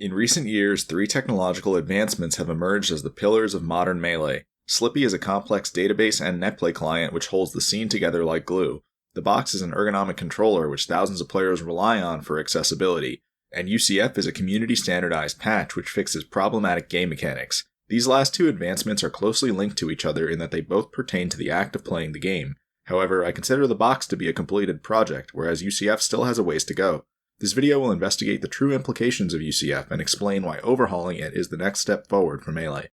In recent years, three technological advancements have emerged as the pillars of modern Melee. Slippy is a complex database and netplay client which holds the scene together like glue. The box is an ergonomic controller which thousands of players rely on for accessibility. And UCF is a community-standardized patch which fixes problematic game mechanics. These last two advancements are closely linked to each other in that they both pertain to the act of playing the game. However, I consider the box to be a completed project, whereas UCF still has a ways to go. This video will investigate the true implications of UCF and explain why overhauling it is the next step forward for Melee.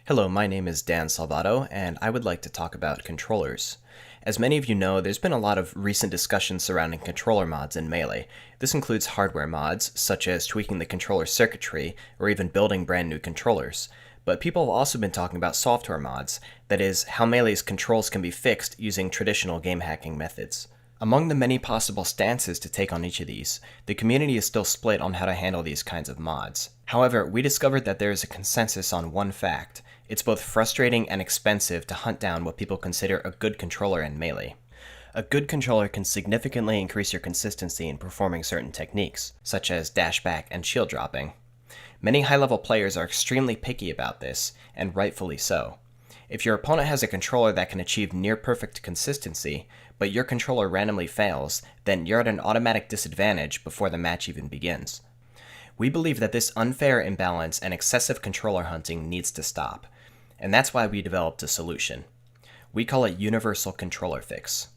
Hello, my name is Dan Salvato, and I would like to talk about controllers. As many of you know, there's been a lot of recent discussion surrounding controller mods in Melee. This includes hardware mods, such as tweaking the controller circuitry, or even building brand new controllers. But people have also been talking about software mods, that is, how Melee's controls can be fixed using traditional game hacking methods. Among the many possible stances to take on each of these, the community is still split on how to handle these kinds of mods. However, we discovered that there is a consensus on one fact. It's both frustrating and expensive to hunt down what people consider a good controller in Melee. A good controller can significantly increase your consistency in performing certain techniques, such as dashback and shield dropping. Many high-level players are extremely picky about this, and rightfully so. If your opponent has a controller that can achieve near-perfect consistency, but your controller randomly fails, then you're at an automatic disadvantage before the match even begins. We believe that this unfair imbalance and excessive controller hunting needs to stop, and that's why we developed a solution. We call it Universal Controller Fix.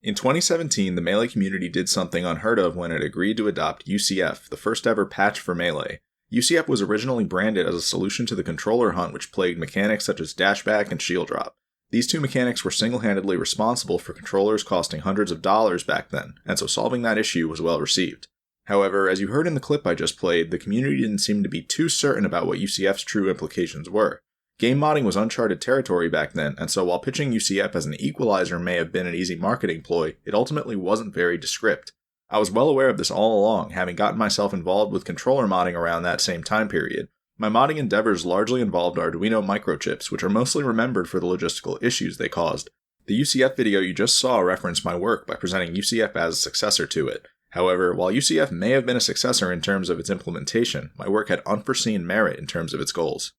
In 2017, the Melee community did something unheard of when it agreed to adopt UCF, the first ever patch for Melee. UCF was originally branded as a solution to the controller hunt which plagued mechanics such as dashback and shield drop. These two mechanics were single-handedly responsible for controllers costing hundreds of dollars back then, and so solving that issue was well received. However, as you heard in the clip I just played, the community didn't seem to be too certain about what UCF's true implications were. Game modding was uncharted territory back then, and so while pitching UCF as an equalizer may have been an easy marketing ploy, it ultimately wasn't very descript. I was well aware of this all along, having gotten myself involved with controller modding around that same time period. My modding endeavors largely involved Arduino microchips, which are mostly remembered for the logistical issues they caused. The UCF video you just saw referenced my work by presenting UCF as a successor to it. However, while UCF may have been a successor in terms of its implementation, my work had unforeseen merit in terms of its goals.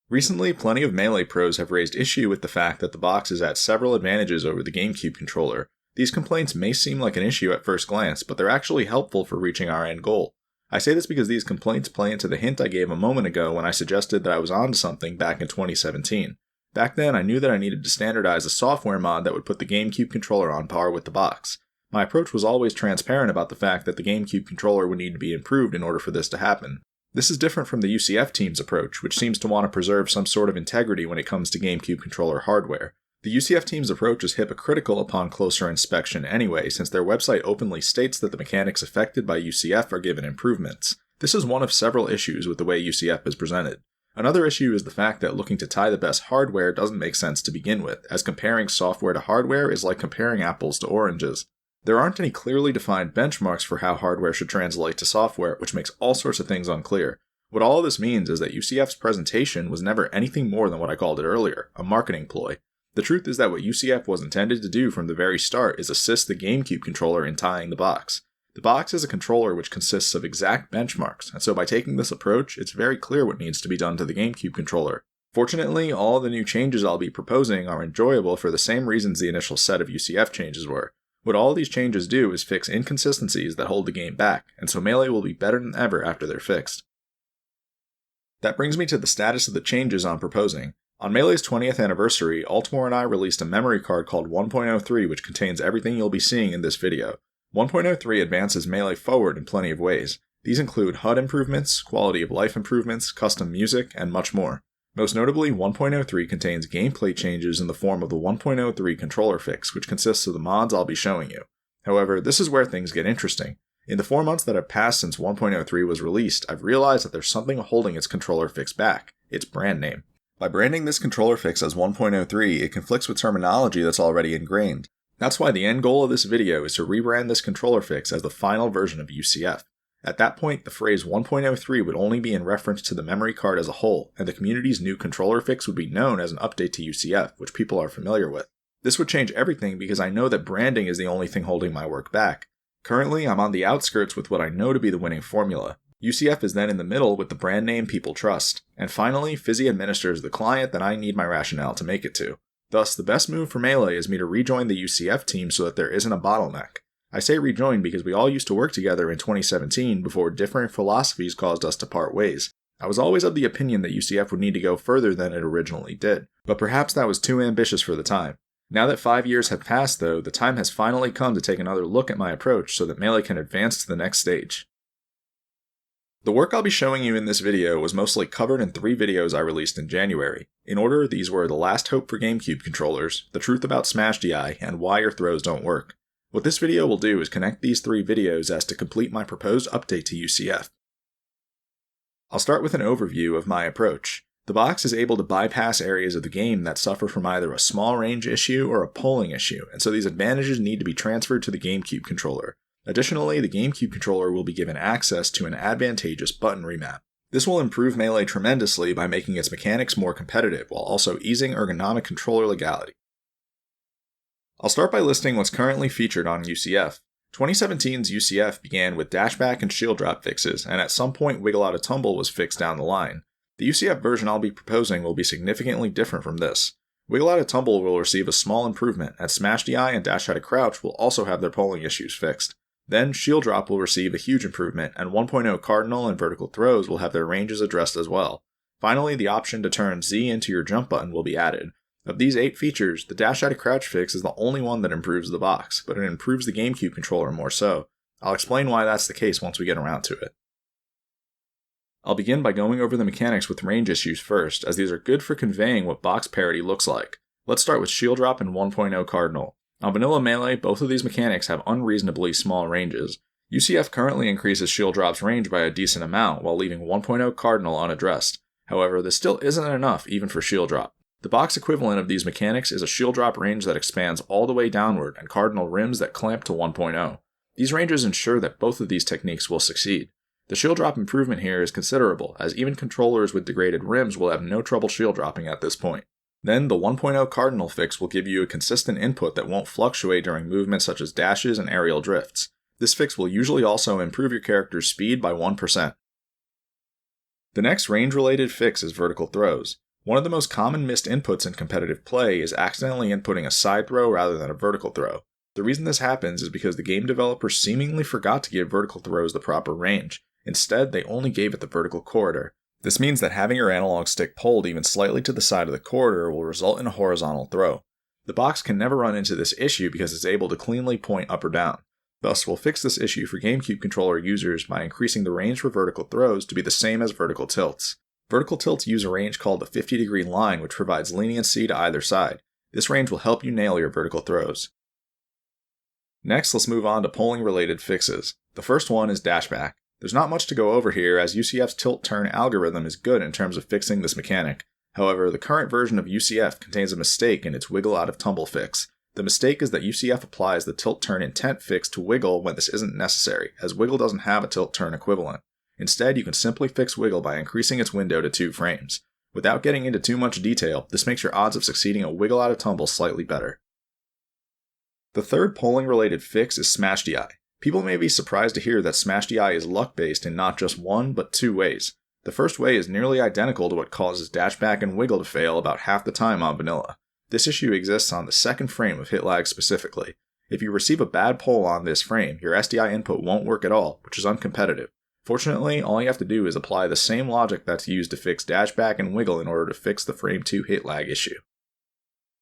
Recently, plenty of Melee pros have raised issue with the fact that the box is at several advantages over the GameCube controller. These complaints may seem like an issue at first glance, but they're actually helpful for reaching our end goal. I say this because these complaints play into the hint I gave a moment ago when I suggested that I was onto something back in 2017. Back then, I knew that I needed to standardize a software mod that would put the GameCube controller on par with the box. My approach was always transparent about the fact that the GameCube controller would need to be improved in order for this to happen. This is different from the UCF team's approach, which seems to want to preserve some sort of integrity when it comes to GameCube controller hardware. The UCF team's approach is hypocritical upon closer inspection anyway, since their website openly states that the mechanics affected by UCF are given improvements. This is one of several issues with the way UCF is presented. Another issue is the fact that looking to tie the best hardware doesn't make sense to begin with, as comparing software to hardware is like comparing apples to oranges. There aren't any clearly defined benchmarks for how hardware should translate to software, which makes all sorts of things unclear. What all of this means is that UCF's presentation was never anything more than what I called it earlier, a marketing ploy. The truth is that what UCF was intended to do from the very start is assist the GameCube controller in tying the box. The box is a controller which consists of exact benchmarks, and so by taking this approach, it's very clear what needs to be done to the GameCube controller. Fortunately, all the new changes I'll be proposing are enjoyable for the same reasons the initial set of UCF changes were. What all these changes do is fix inconsistencies that hold the game back, and so Melee will be better than ever after they're fixed. That brings me to the status of the changes I'm proposing. On Melee's 20th anniversary, Altmore and I released a memory card called 1.03 which contains everything you'll be seeing in this video. 1.03 advances Melee forward in plenty of ways. These include HUD improvements, quality of life improvements, custom music, and much more. Most notably, 1.03 contains gameplay changes in the form of the 1.03 controller fix, which consists of the mods I'll be showing you. However, this is where things get interesting. In the 4 months that have passed since 1.03 was released, I've realized that there's something holding its controller fix back: its brand name. By branding this controller fix as 1.03, it conflicts with terminology that's already ingrained. That's why the end goal of this video is to rebrand this controller fix as the final version of UCF. At that point, the phrase 1.03 would only be in reference to the memory card as a whole, and the community's new controller fix would be known as an update to UCF, which people are familiar with. This would change everything because I know that branding is the only thing holding my work back. Currently, I'm on the outskirts with what I know to be the winning formula. UCF is then in the middle with the brand name people trust. And finally, Fizzy administers the client that I need my rationale to make it to. Thus, the best move for Melee is me to rejoin the UCF team so that there isn't a bottleneck. I say rejoin because we all used to work together in 2017 before different philosophies caused us to part ways. I was always of the opinion that UCF would need to go further than it originally did, but perhaps that was too ambitious for the time. Now that 5 years have passed though, the time has finally come to take another look at my approach so that Melee can advance to the next stage. The work I'll be showing you in this video was mostly covered in 3 videos I released in January. In order, these were The Last Hope for GameCube Controllers, The Truth About Smashdi, and Why Your Throws Don't Work. What this video will do is connect these 3 videos as to complete my proposed update to UCF. I'll start with an overview of my approach. The box is able to bypass areas of the game that suffer from either a small range issue or a polling issue, and so these advantages need to be transferred to the GameCube controller. Additionally, the GameCube controller will be given access to an advantageous button remap. This will improve Melee tremendously by making its mechanics more competitive, while also easing ergonomic controller legality. I'll start by listing what's currently featured on UCF. 2017's UCF began with dashback and shield drop fixes, and at some point Wiggle Out of Tumble was fixed down the line. The UCF version I'll be proposing will be significantly different from this. Wiggle Out of Tumble will receive a small improvement, and Smashdi and Dash Out of Crouch will also have their polling issues fixed. Then Shield Drop will receive a huge improvement, and 1.0 Cardinal and Vertical Throws will have their ranges addressed as well. Finally, the option to turn Z into your jump button will be added. Of these 8 features, the Dash Out of Crouch fix is the only one that improves the box, but it improves the GameCube controller more so. I'll explain why that's the case once we get around to it. I'll begin by going over the mechanics with range issues first, as these are good for conveying what box parity looks like. Let's start with Shield Drop and 1.0 Cardinal. On vanilla Melee, both of these mechanics have unreasonably small ranges. UCF currently increases Shield Drop's range by a decent amount, while leaving 1.0 Cardinal unaddressed. However, this still isn't enough even for Shield Drop. The box equivalent of these mechanics is a Shield Drop range that expands all the way downward and Cardinal rims that clamp to 1.0. These ranges ensure that both of these techniques will succeed. The Shield Drop improvement here is considerable, as even controllers with degraded rims will have no trouble shield dropping at this point. Then, the 1.0 Cardinal fix will give you a consistent input that won't fluctuate during movements such as dashes and aerial drifts. This fix will usually also improve your character's speed by 1%. The next range-related fix is Vertical Throws. One of the most common missed inputs in competitive play is accidentally inputting a side throw rather than a vertical throw. The reason this happens is because the game developers seemingly forgot to give vertical throws the proper range. Instead, they only gave it the vertical corridor. This means that having your analog stick pulled even slightly to the side of the corridor will result in a horizontal throw. The box can never run into this issue because it's able to cleanly point up or down. Thus, we'll fix this issue for GameCube controller users by increasing the range for vertical throws to be the same as vertical tilts. Vertical tilts use a range called the 50-degree line, which provides leniency to either side. This range will help you nail your vertical throws. Next, let's move on to polling-related fixes. The first one is dashback. There's not much to go over here, as UCF's tilt-turn algorithm is good in terms of fixing this mechanic. However, the current version of UCF contains a mistake in its Wiggle Out of Tumble fix. The mistake is that UCF applies the tilt-turn intent fix to Wiggle when this isn't necessary, as Wiggle doesn't have a tilt-turn equivalent. Instead, you can simply fix Wiggle by increasing its window to 2 frames. Without getting into too much detail, this makes your odds of succeeding a Wiggle Out of Tumble slightly better. The third polling-related fix is Smashdi. People may be surprised to hear that Smashdi is luck-based in not just one, but 2 ways. The first way is nearly identical to what causes dashback and Wiggle to fail about half the time on vanilla. This issue exists on the second frame of hit lag specifically. If you receive a bad poll on this frame, your SDI input won't work at all, which is uncompetitive. Fortunately, all you have to do is apply the same logic that's used to fix dashback and Wiggle in order to fix the frame 2 hit lag issue.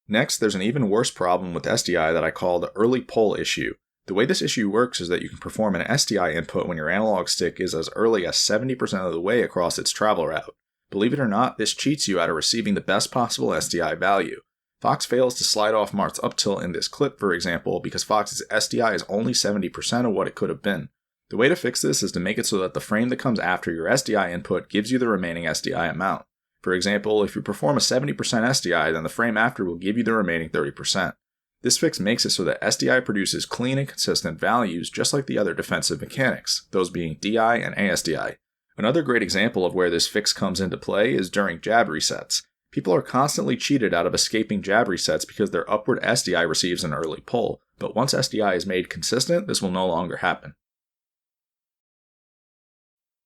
Next, there's an even worse problem with SDI that I call the early poll issue. The way this issue works is that you can perform an SDI input when your analog stick is as early as 70% of the way across its travel route. Believe it or not, this cheats you out of receiving the best possible SDI value. Fox fails to slide off Mart's up tilt in this clip, for example, because Fox's SDI is only 70% of what it could have been. The way to fix this is to make it so that the frame that comes after your SDI input gives you the remaining SDI amount. For example, if you perform a 70% SDI, then the frame after will give you the remaining 30%. This fix makes it so that SDI produces clean and consistent values just like the other defensive mechanics, those being DI and ASDI. Another great example of where this fix comes into play is during jab resets. People are constantly cheated out of escaping jab resets because their upward SDI receives an early pull, but once SDI is made consistent, this will no longer happen.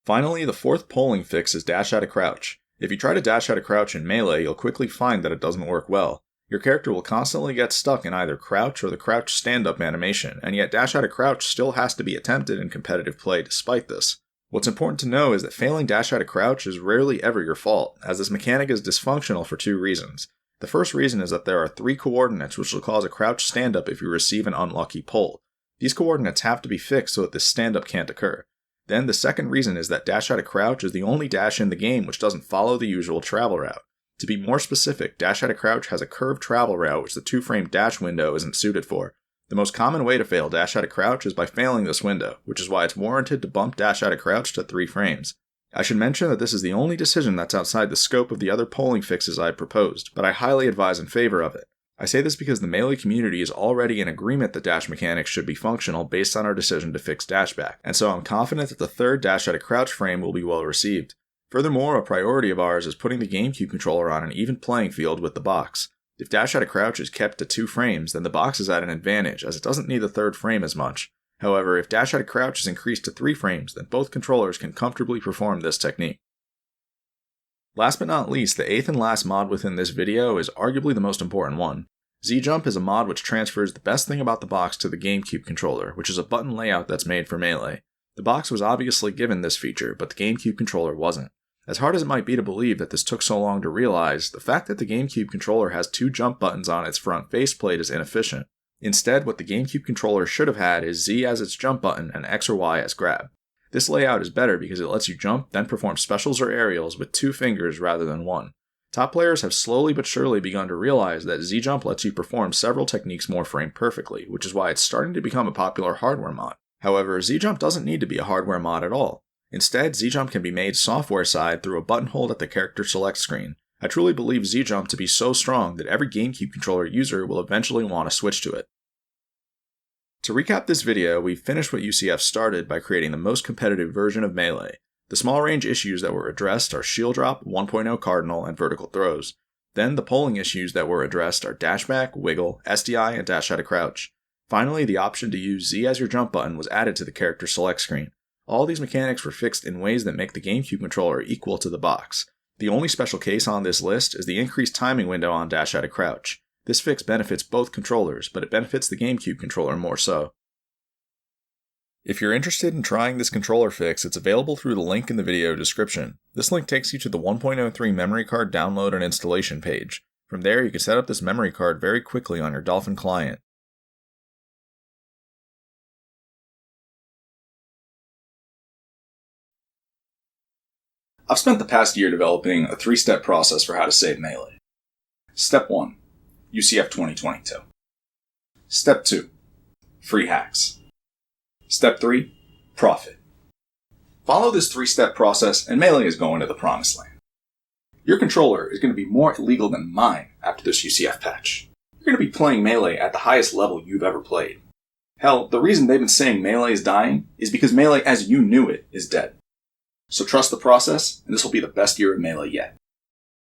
Finally, the fourth polling fix is dash out of crouch. If you try to dash out of crouch in Melee, you'll quickly find that it doesn't work well. Your character will constantly get stuck in either crouch or the crouch stand-up animation, and yet dash out of crouch still has to be attempted in competitive play despite this. What's important to know is that failing dash out of crouch is rarely ever your fault, as this mechanic is dysfunctional for two reasons. The first reason is that there are 3 coordinates which will cause a crouch stand-up if you receive an unlucky pull. These coordinates have to be fixed so that this stand-up can't occur. Then the second reason is that dash out of crouch is the only dash in the game which doesn't follow the usual travel route. To be more specific, dash out of crouch has a curved travel route which the 2-frame dash window isn't suited for. The most common way to fail dash out of crouch is by failing this window, which is why it's warranted to bump dash out of crouch to 3 frames. I should mention that this is the only decision that's outside the scope of the other polling fixes I've proposed, but I highly advise in favor of it. I say this because the Melee community is already in agreement that dash mechanics should be functional based on our decision to fix dashback, and so I'm confident that the third dash out of crouch frame will be well received. Furthermore, a priority of ours is putting the GameCube controller on an even playing field with the box. If dash out of crouch is kept to 2 frames, then the box is at an advantage, as it doesn't need the third frame as much. However, if dash out of crouch is increased to 3 frames, then both controllers can comfortably perform this technique. Last but not least, the 8th and last mod within this video is arguably the most important one. ZJump is a mod which transfers the best thing about the box to the GameCube controller, which is a button layout that's made for Melee. The box was obviously given this feature, but the GameCube controller wasn't. As hard as it might be to believe that this took so long to realize, the fact that the GameCube controller has 2 jump buttons on its front faceplate is inefficient. Instead, what the GameCube controller should have had is Z as its jump button and X or Y as grab. This layout is better because it lets you jump, then perform specials or aerials with 2 fingers rather than 1. Top players have slowly but surely begun to realize that ZJump lets you perform several techniques more frame perfectly, which is why it's starting to become a popular hardware mod. However, ZJump doesn't need to be a hardware mod at all. Instead, ZJump can be made software side through a button hold at the character select screen. I truly believe ZJump to be so strong that every GameCube controller user will eventually want to switch to it. To recap this video, we've finished what UCF started by creating the most competitive version of Melee. The small range issues that were addressed are shield drop, 1.0 cardinal, and vertical throws. Then the polling issues that were addressed are dashback, wiggle, SDI, and dash out of crouch. Finally, the option to use Z as your jump button was added to the character select screen. All these mechanics were fixed in ways that make the GameCube controller equal to the box. The only special case on this list is the increased timing window on dash out of crouch. This fix benefits both controllers, but it benefits the GameCube controller more so. If you're interested in trying this controller fix, it's available through the link in the video description. This link takes you to the 1.03 memory card download and installation page. From there, you can set up this memory card very quickly on your Dolphin client. I've spent the past year developing a 3-step process for how to save Melee. Step 1. UCF 2022. Step 2. Free hacks. Step 3. Profit. Follow this 3-step process and Melee is going to the promised land. Your controller is going to be more illegal than mine after this UCF patch. You're going to be playing Melee at the highest level you've ever played. Hell, the reason they've been saying Melee is dying is because Melee as you knew it is dead. So trust the process, and this will be the best year of Melee yet.